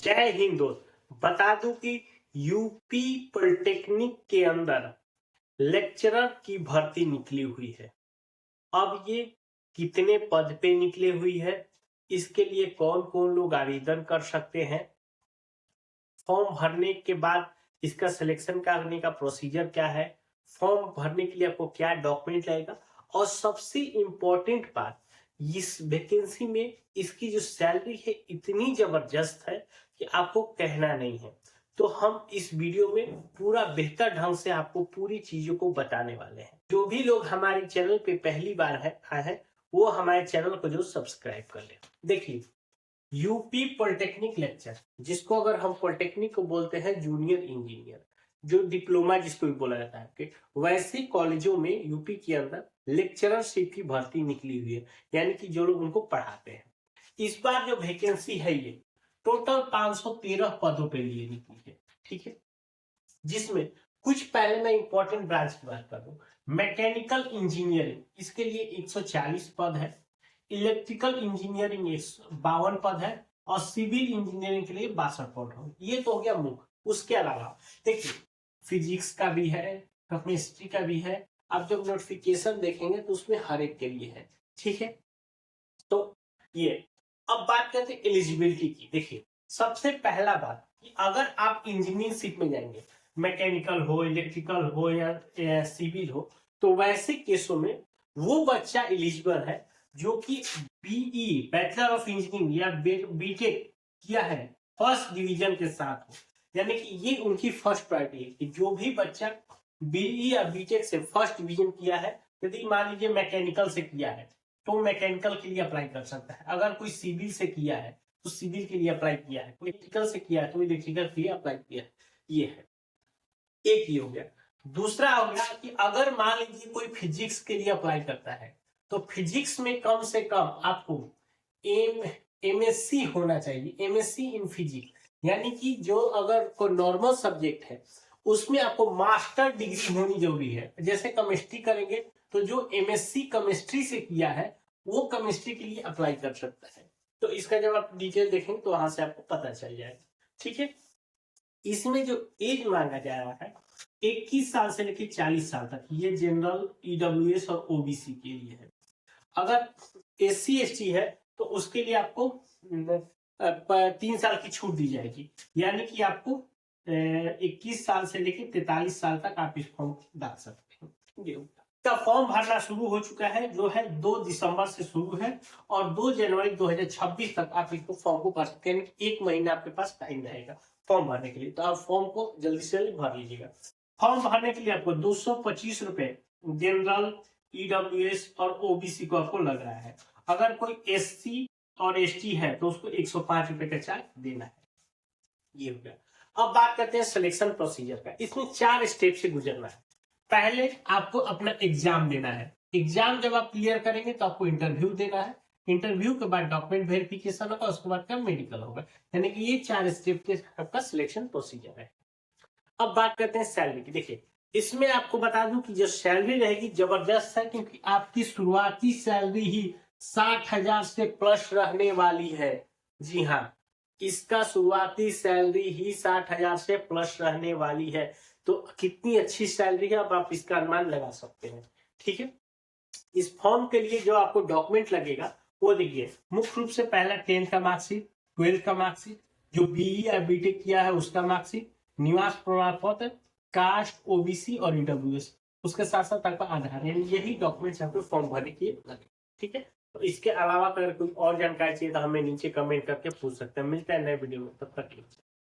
जय हिंद दोस्त। बता दूं कि यूपी पॉलिटेक्निक के अंदर लेक्चरर की भर्ती निकली हुई है। अब ये कितने पद पे निकली हुई है, इसके लिए कौन कौन लोग आवेदन कर सकते हैं, फॉर्म भरने के बाद इसका सिलेक्शन करने का प्रोसीजर क्या है, फॉर्म भरने के लिए आपको क्या डॉक्यूमेंट लगेगा, और सबसे इम्पोर्टेंट बात, इस वैकेंसी में इसकी जो सैलरी है इतनी जबरदस्त है कि आपको कहना नहीं है। तो हम इस वीडियो में पूरा बेहतर ढंग से आपको पूरी चीजों को बताने वाले हैं। जो भी लोग हमारे चैनल पे पहली बार आए हैं वो हमारे चैनल को जो सब्सक्राइब कर ले। देखिए, यूपी पॉलिटेक्निक लेक्चर, जिसको अगर हम पॉलिटेक्निक को बोलते हैं जूनियर इंजीनियर, जो डिप्लोमा जिसको भी बोला जाता है, कि वैसे कॉलेजों में यूपी के अंदर लेक्चररशिप की भर्ती निकली हुई है, यानी कि जो लोग उनको पढ़ाते हैं। इस बार जो वैकेंसी है ये टोटल 513 पदों पे लिए निकली है, ठीक है। जिसमें कुछ पहले मैं इंपॉर्टेंट ब्रांच की बात कर दूं, मैकेनिकल इंजीनियरिंग, इसके लिए 140 पद है, इलेक्ट्रिकल इंजीनियरिंग 52 पद है, और सिविल इंजीनियरिंग के लिए 62 पद है। ये तो हो गया मुख्य। उसके अलावा देखिए, फिजिक्स का भी है, केमिस्ट्री का भी है। आप जब नोटिफिकेशन देखेंगे तो उसमें हर एक के लिए है, ठीक है। तो ये अब बात करते हैं एलिजिबिलिटी की। देखिए, सबसे पहला बात कि अगर आप इंजीनियरशिप में जाएंगे, मैकेनिकल हो, इलेक्ट्रिकल हो या सिविल हो, तो वैसे केसों में वो बच्चा एलिजिबल है जो कि बीई बैचलर ऑफ इंजीनियरिंग या बीटेक किया है फर्स्ट डिवीजन के साथ हो। यानी कि ये उनकी फर्स्ट प्रायोरिटी है कि जो भी बच्चा बीई या बीटेक से फर्स्ट डिवीजन किया है, यदि मान लीजिए मैकेनिकल से किया है तो मैकेनिकल के लिए अप्लाई कर सकता है। अगर कोई सिविल से किया है तो सिविल के लिए अप्लाई किया है, कोई इलेक्ट्रिकल से किया है तो इलेक्ट्रिकल के लिए अप्लाई किया है। ये है एक, ये हो गया। दूसरा हो गया कि अगर मान लीजिए कोई फिजिक्स के लिए अप्लाई करता है तो फिजिक्स में कम से कम आपको एमएससी होना चाहिए, एमएससी इन फिजिक्स। यानी कि जो अगर कोई नॉर्मल सब्जेक्ट है उसमें आपको मास्टर डिग्री होनी जरूरी है। जैसे केमिस्ट्री करेंगे तो जो एमएससी केमिस्ट्री से किया है वो केमिस्ट्री के लिए अप्लाई कर सकता है। तो इसका जब आप डिटेल देखेंगे तो वहां से आपको पता चल जाएगा, ठीक है। इसमें जो एज मांगा जा रहा है 21 साल से लेकर 40 साल तक, ये जनरल, ईडब्ल्यूएस और ओबीसी के लिए है। अगर एससी एसटी है तो उसके लिए आपको 3 साल की छूट दी जाएगी, यानी कि आपको 21 साल से लेकर 43 साल तक आप इस फॉर्म डाल सकते हैं। का फॉर्म भरना शुरू हो चुका है, जो है 2 दिसंबर से शुरू है, और 2 जनवरी 2026 तक आप इसको फॉर्म को भर सकते हैं। 1 महीना आपके पास टाइम रहेगा फॉर्म भरने के लिए, तो आप फॉर्म को जल्दी से जल्दी भर लीजिएगा। फॉर्म भरने के लिए आपको 225 रुपए जनरल, ईडब्ल्यूएस और ओबीसी को आपको लग रहा है। अगर कोई एससी और एसटी है तो उसको 105 रुपए का चार्ज देना है। ये हो गया। अब बात करते हैं सिलेक्शन प्रोसीजर का। इसमें 4 स्टेप से गुजरना है। पहले आपको अपना एग्जाम देना है। एग्जाम जब आप क्लियर करेंगे तो आपको इंटरव्यू देना है। इंटरव्यू के बाद डॉक्यूमेंट वेरिफिकेशन होगा, उसके बाद का मेडिकल होगा। यानी कि ये 4 स्टेप के आपका सिलेक्शन प्रोसीजर है। अब बात करते हैं सैलरी की। देखिए, इसमें आपको बता दूं कि जो सैलरी रहेगी जबरदस्त है, क्योंकि आपकी शुरुआती सैलरी ही 60,000 से प्लस रहने वाली है। जी हाँ, इसका शुरुआती सैलरी ही 60,000 से प्लस रहने वाली है। तो कितनी अच्छी सैलरी है, अब आप इसका अनुमान लगा सकते हैं, ठीक है। इस फॉर्म के लिए जो आपको डॉक्यूमेंट लगेगा वो देखिए, मुख्य रूप से पहला 10th का मार्कशीट, 12th का मार्कशीट, जो बीई या बीटेक किया है उसका मार्कशीट, निवास प्रमाण पत्र, कास्ट, ओबीसी और ईडब्ल्यूएस, उसके साथ साथ आपका आधार, यानी यही डॉक्यूमेंट्स आपको फॉर्म भरने के लगे, ठीक है। तो इसके अलावा अगर कोई और जानकारी चाहिए तो हमें नीचे कमेंट करके पूछ सकते हैं। मिलता है नए वीडियो में, तब तक के लिए।